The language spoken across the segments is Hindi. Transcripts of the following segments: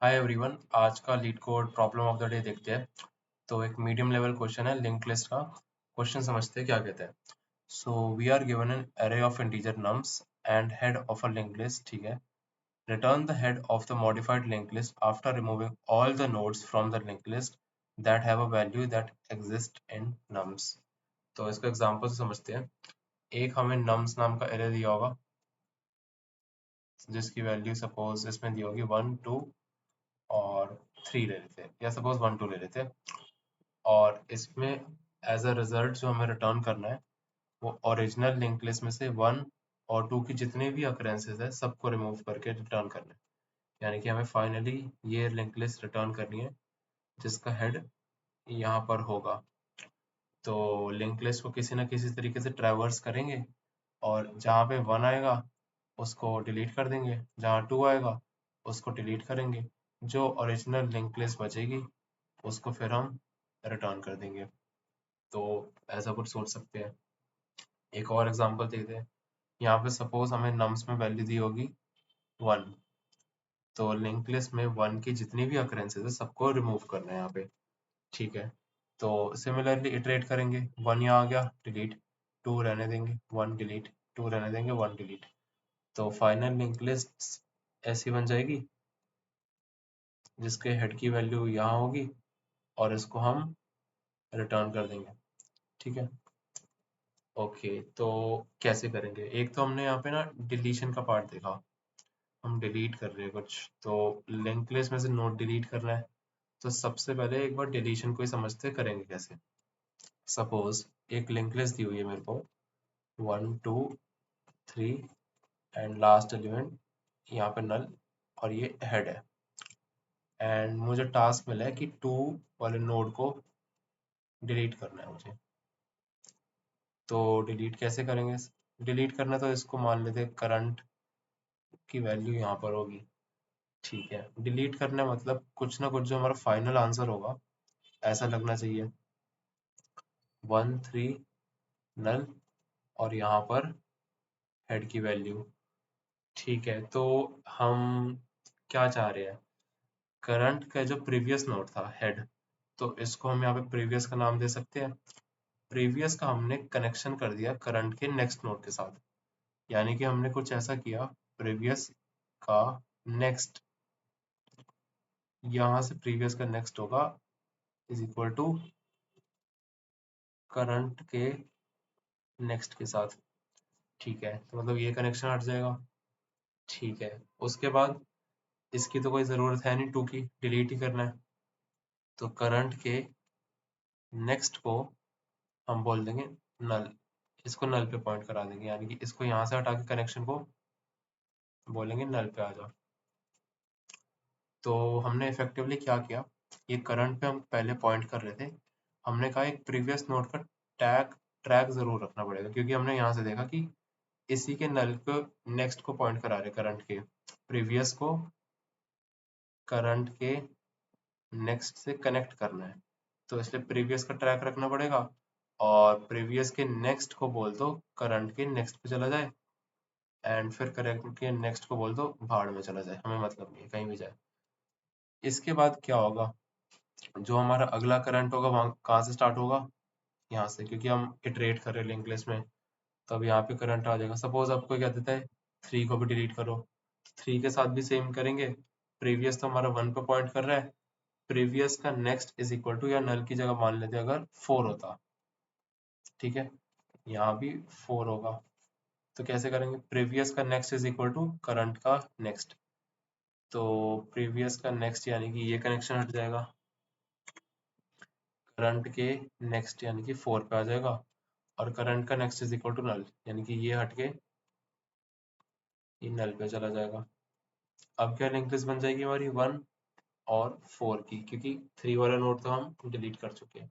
हाय एवरीवन, आज का LeetCode problem of the day देखते हैं। तो एक मीडियम लेवल क्वेश्चन है लिंक्ड लिस्ट का। क्वेश्चन समझते हैं क्या कहते हैं। So we are given an array of integer nums and head of a linked list. ठीक है, return the head of the modified linked list after removing all the nodes from the linked list that have a value that exist in nums. तो इसको एग्जांपल से समझते हैं। एक हमें नम्स नाम का एरे दिया होगा जिसकी वैल्यू सपोज इसमें दी होगी 1 2 और 3 ले लेते हैं, या सपोज 1 2 ले लेते हैं। और इसमें एज अ रिजल्ट जो हमें रिटर्न करना है वो ओरिजिनल लिंक लिस्ट में से 1 और 2 की जितने भी अकरेंसेस है सबको रिमूव करके रिटर्न करना है। यानी कि हमें फाइनली ये लिंक लिस्ट रिटर्न करनी है जिसका हेड यहाँ पर होगा। तो लिंक लिस्ट को किसी ना किसी तरीके से ट्रैवर्स करेंगे और जहाँ पे 1 आएगा उसको डिलीट कर देंगे, जहाँ 2 आएगा उसको डिलीट करेंगे, जो ओरिजिनल लिंक लिस्ट बचेगी उसको फिर हम रिटर्न कर देंगे। तो ऐसा कुछ सोच सकते हैं। एक और एग्जांपल देखते हैं। यहाँ पे सपोज हमें नम्स में वैल्यू दी होगी 1। तो लिंक लिस्ट में 1 की जितनी भी अकरेंसेस है सबको रिमूव करना है यहाँ पे। ठीक है, तो सिमिलरली इटरेट करेंगे। 1 यहाँ आ गया, डिलीट। 2 रहने देंगे, 1 डिलीट। 2 रहने देंगे, 1 डिलीट। तो फाइनल लिंक लिस्ट ऐसी बन जाएगी जिसके हेड की वैल्यू यहाँ होगी और इसको हम रिटर्न कर देंगे। ठीक है, ओके। तो कैसे करेंगे? एक तो हमने यहाँ पे ना डिलीशन का पार्ट देखा। हम डिलीट कर रहे हैं कुछ, तो लिंक लिस्ट में से नोड डिलीट करना है। तो सबसे पहले एक बार डिलीशन को ही समझते करेंगे कैसे। सपोज एक लिंक लिस्ट दी हुई है मेरे को 1 2 3 एंड लास्ट एलिमेंट यहाँ पे नल और ये हेड है। एंड मुझे टास्क मिला है कि 2 वाले नोड को डिलीट करना है मुझे। तो डिलीट कैसे करेंगे? डिलीट करना तो इसको मान लेते हैं करंट की वैल्यू यहाँ पर होगी। ठीक है, डिलीट करना मतलब कुछ ना कुछ जो हमारा फाइनल आंसर होगा ऐसा लगना चाहिए। 1 3 नल और यहाँ पर हेड की वैल्यू। ठीक है, तो हम क्या चाह रहे हैं? करंट का जो प्रीवियस नोड था हेड, तो इसको हम यहाँ पे प्रीवियस का नाम दे सकते हैं। प्रीवियस का हमने कनेक्शन कर दिया करंट के नेक्स्ट नोड के साथ। यानी कि हमने कुछ ऐसा किया, प्रीवियस का नेक्स्ट, यहाँ से प्रीवियस का नेक्स्ट होगा इज इक्वल टू करंट के नेक्स्ट के साथ। ठीक है, तो मतलब ये कनेक्शन हट जाएगा। ठीक है, उसके बाद इसकी तो कोई ज़रूरत है नहीं, 2 की डिलीट ही करना है। तो करंट के नेक्स्ट को हम बोल देंगे नल। इसको नल पे पॉइंट करा देंगे, यानी कि इसको यहाँ से हटा के कनेक्शन को बोलेंगे नल पे आ जाओ। तो हमने इफेक्टिवली क्या किया, ये करंट पे हम पहले पॉइंट कर रहे थे। हमने कहा एक प्रीवियस नोड का ट्रैक ज़रूर रखना पड़ेगा, क्योंकि हमने यहाँ से देखा कि इसी के नल को नेक्स्ट को पॉइंट करा रहे, करंट के प्रीवियस को करंट के नेक्स्ट से कनेक्ट करना है। तो इसलिए प्रीवियस का ट्रैक रखना पड़ेगा और प्रीवियस के नेक्स्ट को बोल दो करंट के नेक्स्ट पे चला जाए, एंड फिर करंट के नेक्स्ट को बोल दो भाड़ में चला जाए, हमें मतलब नहीं है कहीं भी जाए। इसके बाद क्या होगा, जो हमारा अगला करंट होगा वहाँ कहाँ से स्टार्ट होगा? यहाँ से, क्योंकि हम इटरेट कर रहे हैं लिंक लिस्ट में। तो अब यहाँ पे करंट आ जाएगा। सपोज आपको क्या देता है, 3 को भी डिलीट करो। 3 के साथ भी सेम करेंगे। प्रीवियस तो हमारा 1 पे पॉइंट कर रहा है। प्रीवियस का नेक्स्ट इज इक्वल टू, या नल की जगह मान लेते अगर 4 होता। ठीक है, यहाँ भी 4 होगा। तो कैसे करेंगे? प्रीवियस का next is equal to current का नेक्स्ट। तो प्रीवियस का नेक्स्ट यानी कि ये कनेक्शन हट जाएगा, करंट के नेक्स्ट यानी कि 4 पे आ जाएगा, और करंट का next is equal to null यानी कि ये हट के ये नल पे चला जाएगा। अब क्या लिंक लिस्ट बन जाएगी हमारी 1 और 4 की, क्योंकि 3 वाला नोड तो हम डिलीट कर चुके हैं।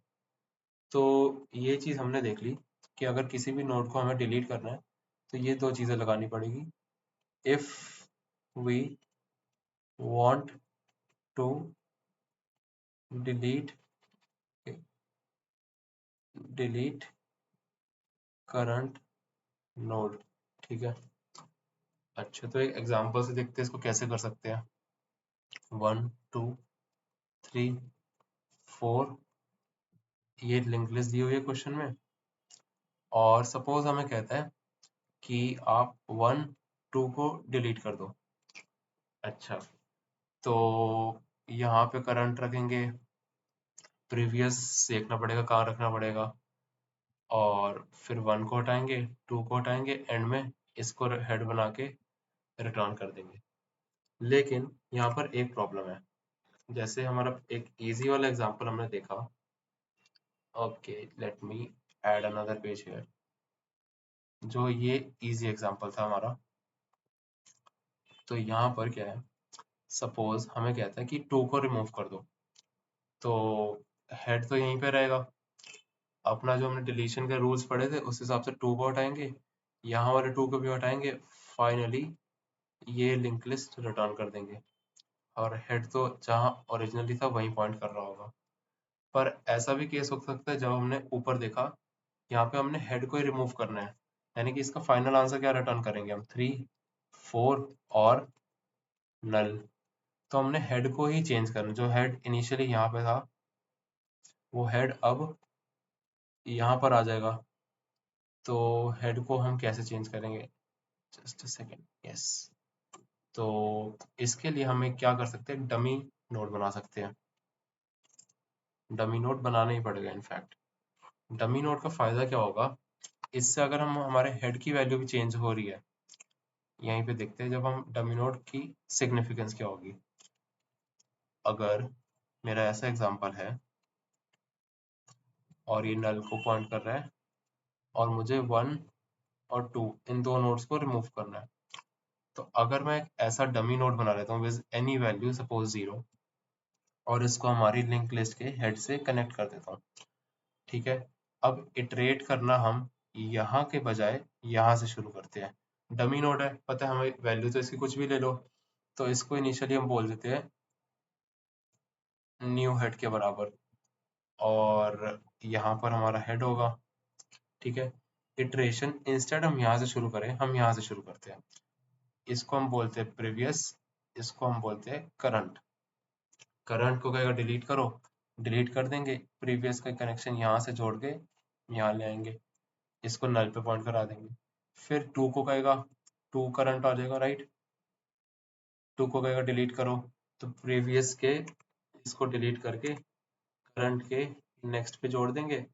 तो ये चीज़ हमने देख ली कि अगर किसी भी नोड को हमें डिलीट करना है तो ये दो चीज़ें लगानी पड़ेगी। If we want to delete delete current node. ठीक है, अच्छा तो एक एग्जांपल से देखते हैं इसको कैसे कर सकते हैं। 1 2 3 4 ये लिंक लिस्ट दी हुई है क्वेश्चन में। और सपोज हमें कहता है कि आप 1 2 को डिलीट कर दो। अच्छा, तो यहाँ पे करंट रखेंगे, प्रीवियस देखना पड़ेगा कहाँ रखना पड़ेगा, और फिर 1 को हटाएंगे, 2 को हटाएंगे, एंड में इसको हेड बना के रिटर्न कर देंगे। लेकिन यहाँ पर एक प्रॉब्लम है। जैसे हमारा एक इजी वाला एग्जांपल हमने देखा। Okay, let me add another page here. जो ये इजी एग्जांपल था हमारा, तो यहाँ पर क्या है, सपोज हमें कहता है कि 2 को रिमूव कर दो, तो हेड तो यहीं पे रहेगा। अपना जो हमने डिलीशन के रूल्स पढ़े थे उस हिसाब से 2 को हटाएंगे, यहाँ वाले 2 को भी हटाएंगे, फाइनली ये लिंक लिस्ट रिटर्न कर देंगे, और हेड तो जहाँ ओरिजिनली था वहीं पॉइंट कर रहा होगा। पर ऐसा भी केस हो सकता है जब हमने ऊपर देखा, यहाँ पे हमने हेड को ही रिमूव करना है, यानी कि इसका फाइनल आंसर क्या रिटर्न करेंगे हम, 3 4 और नल। तो हमने हेड को ही चेंज करना, जो हेड इनिशियली यहाँ पे था वो हेड अब यहाँ पर आ जाएगा। तो हेड को हम कैसे चेंज करेंगे, जस्ट अ सेकेंड, यस। तो इसके लिए हमें क्या कर सकते हैं, डमी नोड बना सकते हैं। डमी नोड बनाना ही पड़ेगा इनफैक्ट। डमी नोड का फायदा क्या होगा, इससे अगर हम हमारे हेड की वैल्यू भी चेंज हो रही है, यहीं पे देखते हैं जब हम डमी नोड की सिग्निफिकेंस क्या होगी। अगर मेरा ऐसा एग्जांपल है और ये नल को पॉइंट कर रहा है, और मुझे 1 और 2 इन दो नोड्स को रिमूव करना है, तो अगर मैं एक ऐसा डमी नोड बना लेता हूँ विद एनी वैल्यू सपोज 0, और इसको हमारी लिंक लिस्ट के हेड से कनेक्ट कर देता हूँ, ठीक है। अब इटरेट करना हम यहाँ के बजाय यहाँ से शुरू करते हैं। डमी नोड है, पता है हमें वैल्यू तो इसकी कुछ भी ले लो, तो इसको इनिशियली हम बोल देते हैं न्यू हेड के बराबर, और यहाँ पर हमारा हेड होगा, ठीक है। इटरेशन इंस्टेड हम यहाँ से शुरू करें, हम यहाँ से शुरू करते हैं। इसको हम बोलते हैं प्रीवियस, इसको हम बोलते हैं करंट। करंट को कहेगा डिलीट करो, डिलीट कर देंगे, प्रीवियस का कनेक्शन यहाँ से जोड़ के यहाँ ले आएंगे, इसको नल पे पॉइंट करा देंगे। फिर 2 को कहेगा, 2 करंट आ जाएगा, राइट। 2 को कहेगा डिलीट करो, तो प्रीवियस के इसको डिलीट करके करंट के नेक्स्ट पे जोड़ देंगे,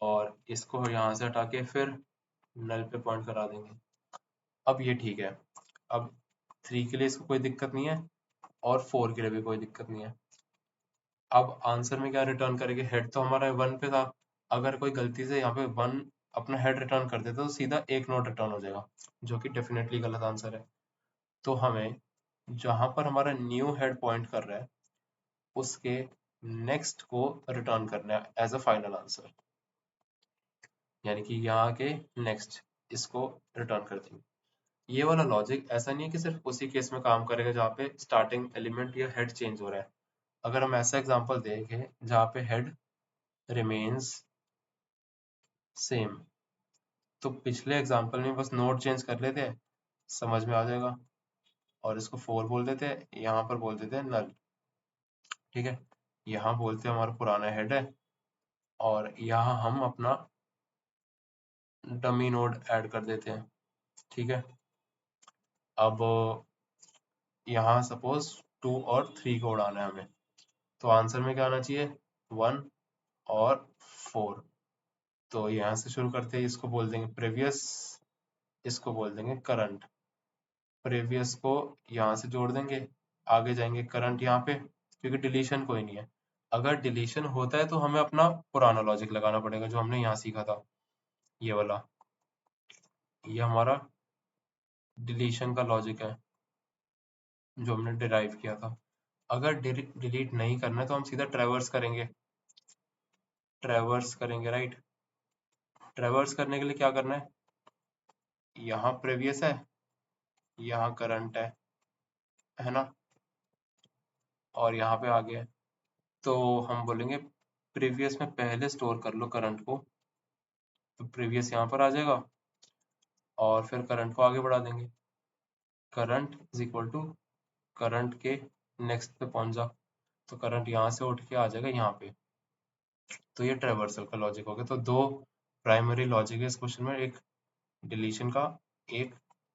और इसको यहाँ से हटा के फिर नल पे पॉइंट करा देंगे। अब ये ठीक है। अब 3 के लिए इसको कोई दिक्कत नहीं है, और 4 के लिए भी कोई दिक्कत नहीं है। अब आंसर में क्या रिटर्न करेंगे, हेड तो हमारा 1 पे था, अगर कोई गलती से यहाँ पे 1 अपना हेड रिटर्न कर देता तो सीधा एक नोट रिटर्न हो जाएगा, जो कि डेफिनेटली गलत आंसर है। तो हमें जहां पर हमारा न्यू हेड पॉइंट कर रहा है उसके नेक्स्ट को रिटर्न करना है एज अ फाइनल आंसर, यानी कि यहाँ के नेक्स्ट इसको रिटर्न कर देंगे। ये वाला लॉजिक ऐसा नहीं है कि सिर्फ उसी केस में काम करेगा जहाँ पे स्टार्टिंग एलिमेंट या हेड चेंज हो रहा है। अगर हम ऐसा एग्जांपल देखें जहाँ पे हेड रिमेन्स सेम, तो पिछले एग्जांपल में बस नोड चेंज कर लेते हैं, समझ में आ जाएगा। और इसको 4 बोल देते हैं, यहाँ पर बोल देते हैं नल, ठीक है। यहाँ बोलते हैं हमारा पुराना हेड है, और यहाँ हम अपना डमी नोड ऐड कर देते हैं, ठीक है। अब यहाँ सपोज 2 और 3 को उड़ाना है हमें, तो आंसर में क्या आना चाहिए, 1 और 4। तो यहाँ से शुरू करते हैं, इसको बोल देंगे प्रीवियस, इसको बोल देंगे करंट। प्रीवियस को यहाँ से जोड़ देंगे, आगे जाएंगे करंट यहाँ पे, क्योंकि डिलीशन कोई नहीं है। अगर डिलीशन होता है तो हमें अपना पुराना लॉजिक लगाना पड़ेगा जो हमने यहाँ सीखा था, ये वाला, ये हमारा डिलीशन का लॉजिक है जो हमने डिराइव किया था। अगर डिलीट नहीं करना है तो हम सीधा ट्रैवर्स करेंगे, ट्रैवर्स करेंगे, राइट। ट्रैवर्स करने के लिए क्या करना है, यहाँ प्रीवियस है, यहाँ करंट है ना, और यहाँ पे आ गया है। तो हम बोलेंगे प्रीवियस में पहले स्टोर कर लो करंट को, तो प्रीवियस यहाँ पर आ जाएगा, और फिर करंट को आगे बढ़ा देंगे। Current is equal to current के नेक्स्ट पे पहुंच जा, तो करंट यहाँ से उठ के आ जाएगा यहाँ पे। तो ये ट्रेवर्सल का लॉजिक हो गया। तो दो प्राइमरी लॉजिक है इस क्वेश्चन में, एक डिलीशन का, एक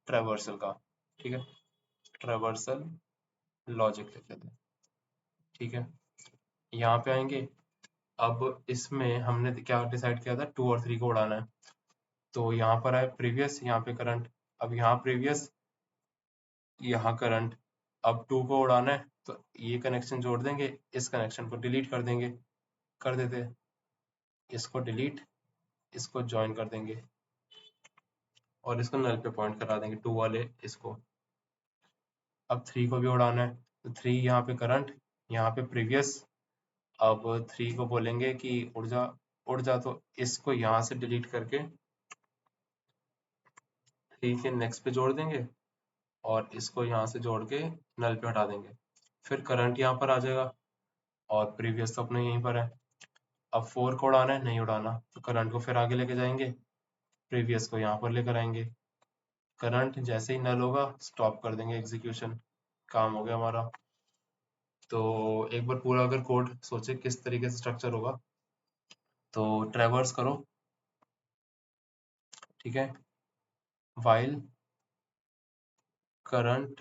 ट्रेवर्सल का। ठीक है, ट्रेवर्सल लॉजिक लिख लेते हैं। ठीक है, यहाँ पे आएंगे। अब इसमें हमने क्या डिसाइड किया था, 2 और 3 को उड़ाना है। तो यहाँ पर है प्रीवियस, यहाँ पे करंट। अब यहाँ प्रीवियस, यहाँ करंट। अब 2 को उड़ाना है तो ये कनेक्शन जोड़ देंगे, इस कनेक्शन को डिलीट कर देंगे, कर देते हैं। इसको डिलीट, इसको ज्वाइन कर देंगे और इसको नल पे पॉइंट करा देंगे 2 वाले इसको। अब 3 को भी उड़ाना है, तो 3 यहाँ पे करंट, यहाँ पे प्रीवियस। अब 3 को बोलेंगे कि उड़ जा, उड़ जा, तो इसको यहाँ से डिलीट करके 3 के नेक्स्ट पे जोड़ देंगे और इसको यहाँ से जोड़ के नल पे हटा देंगे। फिर करंट यहाँ पर आ जाएगा और प्रीवियस तो अपने यहीं पर है। अब 4 को उड़ाना है, नहीं उड़ाना, तो करंट को फिर आगे लेके जाएंगे, प्रीवियस को यहाँ पर लेकर आएंगे। करंट जैसे ही नल होगा स्टॉप कर देंगे एग्जीक्यूशन, काम हो गया हमारा। तो एक बार पूरा अगर कोड सोचे किस तरीके से स्ट्रक्चर होगा, तो ट्रैवर्स करो। ठीक है, while current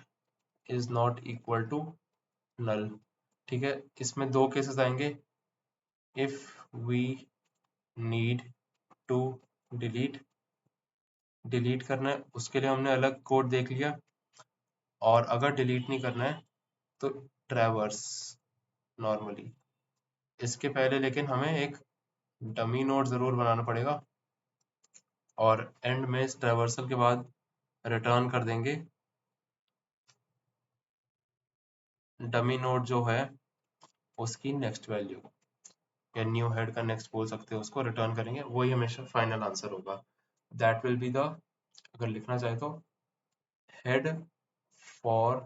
is not equal to null। ठीक है, इसमें दो केसेस आएंगे। if we need to delete, delete करना है उसके लिए हमने अलग कोड देख लिया, और अगर डिलीट नहीं करना है तो ट्रैवर्स नॉर्मली। इसके पहले लेकिन हमें एक डमी नोड जरूर बनाना पड़ेगा, और एंड में इस ट्रैवर्सल के बाद रिटर्न कर देंगे डमी नोड जो है उसकी नेक्स्ट वैल्यू, या न्यू हेड का नेक्स्ट बोल सकते हो उसको, रिटर्न करेंगे, वही हमेशा फाइनल आंसर होगा। दैट विल बी द, अगर लिखना चाहे तो, head for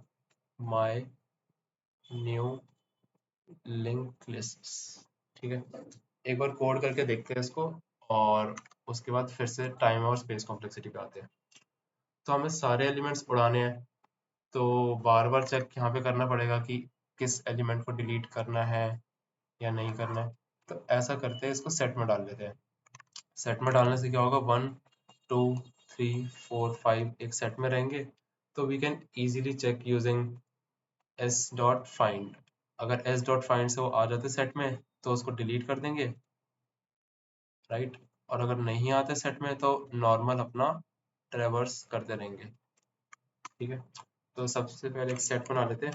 my new link lists. ठीक है, एक बार कोड करके देखते हैं इसको, और उसके बाद फिर से टाइम और स्पेस कॉम्प्लेक्सिटी पे आते हैं। तो हमें सारे एलिमेंट्स उड़ाने हैं, तो बार बार चेक यहाँ पे करना पड़ेगा कि किस एलिमेंट को डिलीट करना है या नहीं करना है। तो ऐसा करते हैं, इसको सेट में डाल लेते हैं। सेट में डालने से क्या होगा, 1 2 3 4 5 एक सेट में रहेंगे, तो we can easily check using s dot find. अगर एस डॉट फाइंड से वो आ जाते सेट में तो उसको डिलीट कर देंगे, राइट। और अगर नहीं आते सेट में तो नॉर्मल अपना ट्रेवर्स करते रहेंगे। ठीक है, तो सबसे पहले एक सेट बना लेते हैं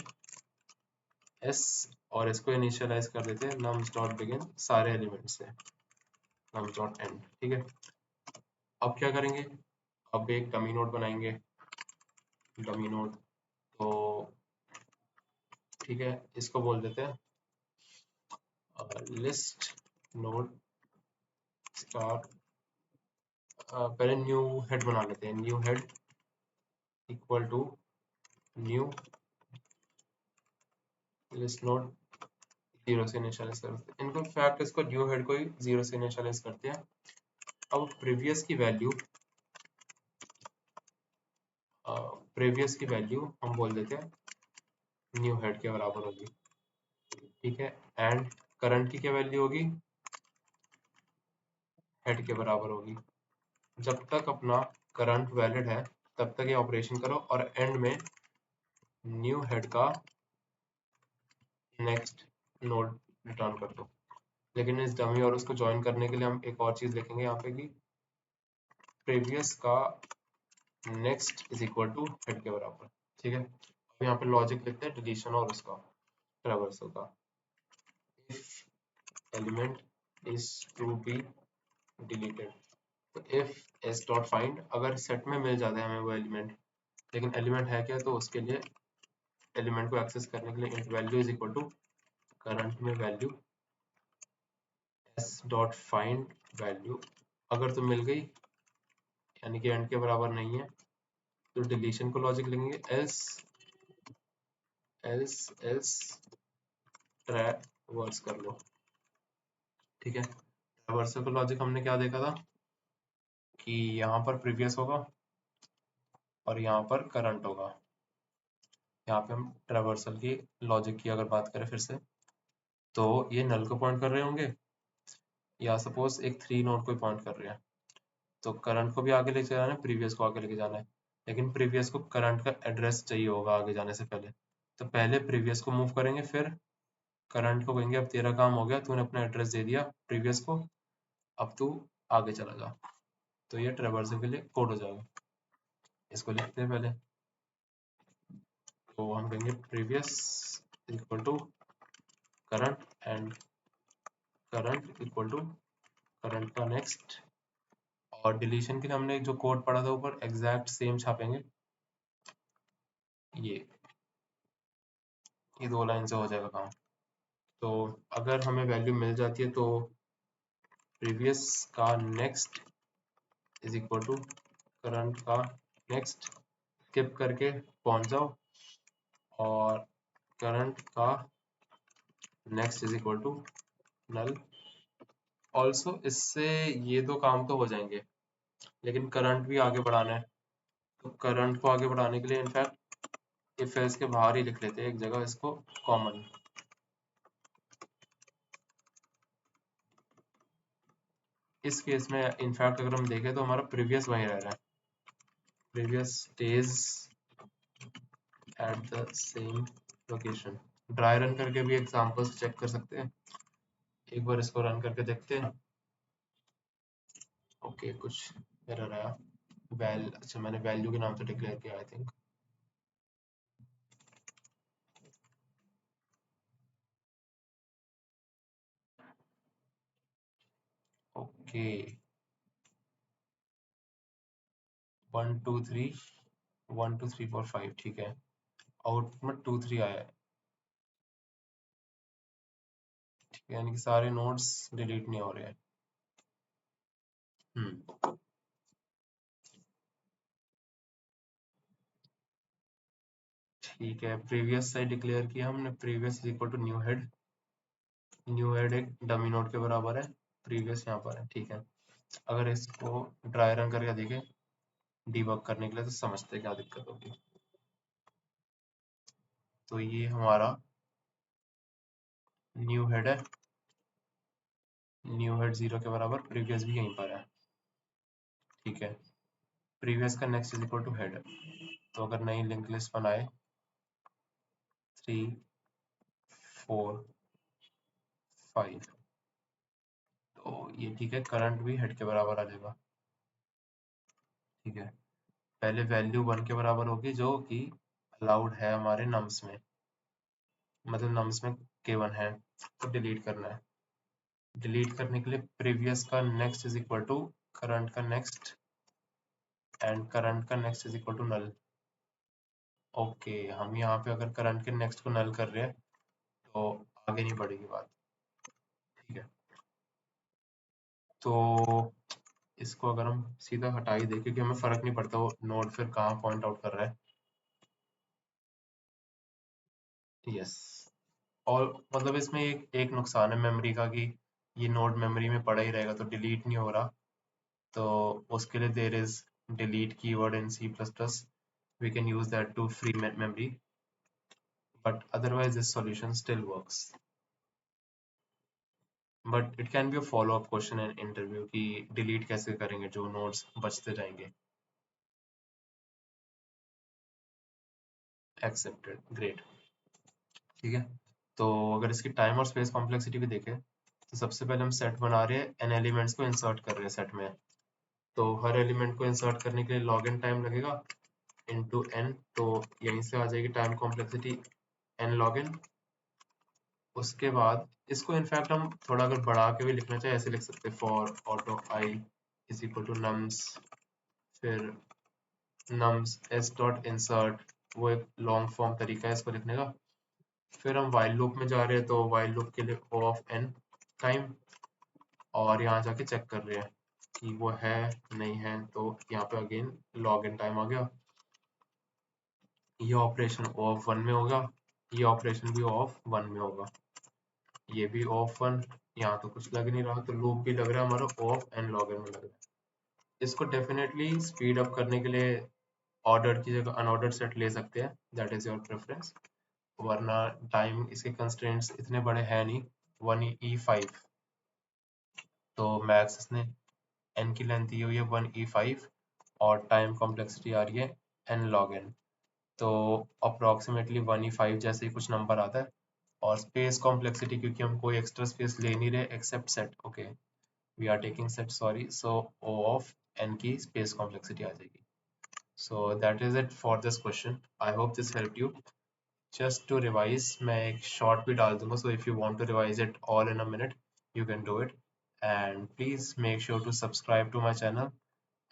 एस, और इसको इनिशियलाइज कर देते हैं nums डॉट बिगिन सारे एलिमेंट से, nums डॉट एंड। ठीक है, अब क्या करेंगे, अब एक डमी नोड बनाएंगे, डमी नोड। तो ठीक है, इसको बोल देते हैं लिस्ट नोड स्टार। पहले न्यू हेड बना लेते हैं, new head equal to new list node, 0 से इनिशियलाइज करते हैं इनको। फैक्ट इसको न्यू हेड को ही 0 से इनिशियलाइज करते हैं। अब प्रीवियस की वैल्यू हम बोल देते हैं न्यू हेड के बराबर होगी। ठीक है, एंड करंट की क्या वैल्यू होगी, हेड के बराबर होगी। जब तक अपना करंट वैलिड है तब तक ये ऑपरेशन करो, और एंड में न्यू हेड का नेक्स्ट नोड रिटर्न कर दो। लेकिन इस डमी और उसको ज्वाइन करने के लिए हम एक और चीज लिखेंगे यहाँ पे कि प्रीवियस का next is equal to head के बराबर। ठीक है, अब यहाँ पे लॉजिक लिखते हैं डिलीशन और उसका ट्रैवर्सल का। If element is to be deleted, तो इफ एस डॉट फाइंड, अगर सेट में मिल जाता है हमें वो एलिमेंट, लेकिन एलिमेंट है क्या, तो उसके लिए एलिमेंट को एक्सेस करने के लिए int value is equal to current में value s dot find value. अगर तो मिल गई, यानी कि एंड के बराबर नहीं है, तो डिलीशन को लॉजिक लेंगे एल्स, एल्स एल्स ट्रैवर्स कर लो। ठीक है, ट्रैवर्सल का लॉजिक हमने क्या देखा था कि यहाँ पर प्रीवियस होगा और यहाँ पर करंट होगा। यहाँ पे हम ट्रेवर्सल की लॉजिक की अगर बात करें फिर से, तो ये नल को पॉइंट कर रहे होंगे, या सपोज एक 3 नोड को पॉइंट कर रहे हैं, तो करंट को भी आगे लेके जाना है, प्रीवियस को आगे लेके जाना है, लेकिन प्रीवियस को करंट का एड्रेस चाहिए होगा आगे जाने से पहले, तो पहले प्रीवियस को मूव करेंगे, फिर करंट को कहेंगे अब तेरा काम हो गया, तूने अपना एड्रेस दे दिया प्रीवियस को, अब तू आगे चला जा। तो ये ट्रेवर्सल के लिए कोड हो जाएगा। इसको लिखते हैं पहले, तो हम कहेंगे previous equal to current and current equal to current का नेक्स्ट, और डिलीशन के लिए हमने जो कोड पढ़ा था ऊपर एग्जैक्ट सेम छापेंगे, ये ये 2 लाइन से हो जाएगा काम। तो अगर हमें वैल्यू मिल जाती है तो प्रीवियस का next is equal to current का नेक्स्ट, स्किप करके पहुंच जाओ, और करंट का next is equal to null. Also इससे ये 2 काम तो हो जाएंगे, लेकिन करंट भी आगे बढ़ाना है, तो करंट को आगे बढ़ाने के लिए इनफैक्ट इफ एल्स के बाहर ही लिख लेते हैं एक जगह इसको कॉमन। इस केस में इनफैक्ट अगर हम देखें तो हमारा प्रीवियस वहीं रह रहा है, previous stage at the same location. Dry run करके भी एग्जांपल्स चेक कर सकते हैं, एक बार इसको रन करके देखते हैं। ओके कुछ एरर आया, अच्छा मैंने वैल्यू के नाम से डिक्लेयर किया आई थिंक। ओके 1 2 3 1 2 3 4 5 ठीक है, आउटपुट में 2 3 आया है, ठीक है, यानी कि सारे नोड्स डिलीट नहीं हो रहे हैं। ठीक है, प्रीवियस से डिक्लेयर किया हमने, previous is equal to new head, new head एक डमी नोड के बराबर है, प्रीवियस यहाँ पर है, ठीक है। अगर इसको ड्राई रन करके देखें डीबग करने के लिए तो समझते हैं क्या दिक्कत होगी। तो ये हमारा न्यू हेड है, न्यू हेड 0 के बराबर, प्रीवियस भी यहीं पर है, ठीक है। प्रीवियस का next is equal to head, तो अगर नई लिंक लिस्ट बनाए 3 4 5, तो ये ठीक है, करंट भी हेड के बराबर आ जाएगा, ठीक है। पहले वैल्यू 1 के बराबर होगी जो कि अलाउड है हमारे नम्स में, मतलब नम्स में k1 है, तो डिलीट करना है। डिलीट करने के लिए प्रीवियस का next is equal to current का नेक्स्ट एंड करंट का next is equal to null. Okay हम यहाँ पे अगर करंट के नेक्स्ट को नल कर रहे हैं तो आगे नहीं बढ़ेगी बात, ठीक है। तो इसको अगर हम सीधा हटा ही दें क्योंकि हमें फर्क नहीं पड़ता वो नोड फिर कहाँ पॉइंट आउट कर रहा है, यस। और मतलब इसमें एक नुकसान है मेमोरी का कि ये नोड मेमोरी में पड़ा ही रहेगा तो डिलीट नहीं हो रहा, तो उसके लिए there is delete keyword in C++, we can use that to free memory, but otherwise this solution still works. But it can be a follow up question in interview कि delete कैसे करेंगे जो nodes बचते जाएंगे। Accepted, great, ठीक है। तो अगर इसकी टाइम और स्पेस कॉम्प्लेक्सिटी भी देखें तो सबसे पहले हम सेट बना रहे हैं, n एलिमेंट्स को इंसर्ट कर रहे हैं सेट में, तो हर एलिमेंट को इंसर्ट करने के लिए log n टाइम लगेगा इनटू n, तो यहीं से आ जाएगी time complexity n log n। उसके बाद इसको इनफैक्ट हम थोड़ा अगर बढ़ा के भी लिखना चाहे ऐसे लिख सकते हैं, for auto i is equal to nums, फिर नम्स s डॉट इंसर्ट, वो एक लॉन्ग फॉर्म तरीका है इसको लिखने का। फिर हम वाइल लूप में जा रहे हैं तो वाइल लूप के लिए o ऑफ n टाइम, और यहाँ जाके चेक कर रहे हैं कि वो है नहीं है, तो यहाँ पे अगेन log n टाइम आ गया। ये ऑपरेशन o ऑफ 1 में होगा, ये ऑपरेशन भी o ऑफ 1 में होगा, ये भी o ऑफ 1, यहाँ तो कुछ लग नहीं रहा, तो लूप भी लग रहा है हमारा o of n log n में लग रहा है। इसको डेफिनेटली स्पीड अप करने के लिए ऑर्डर्ड की जगह अनऑर्डर्ड सेट ले सकते हैं, दैट इज योर प्रेफरेंस। वरना टाइम इसके कंस्ट्रेंट्स इतने बड़े हैं नहीं, 1e5, तो मैक्स इसने n की लेंथ दी हुई है 1e5 और टाइम कॉम्प्लेक्सिटी आ रही है n log n, तो अप्रॉक्सीमेटली 1e5 जैसे ही कुछ नंबर आता है। और स्पेस कॉम्प्लेक्सिटी, क्योंकि हम कोई एक्स्ट्रा स्पेस ले नहीं रहे except set, okay we are taking set, sorry, so o of n की स्पेस कॉम्प्लेक्सिटी आ जाएगी। So that is it for this question, I hope this help you. Just to revise मैं एक शॉर्ट भी डाल दूंगा, so if you want to revise it all in a minute you can do it, and please make sure to subscribe to my channel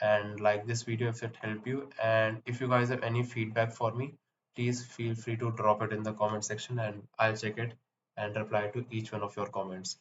and like this video if it helped you, and if you guys have any feedback for me, please feel free to drop it in the comment section and I'll check it and reply to each one of your comments.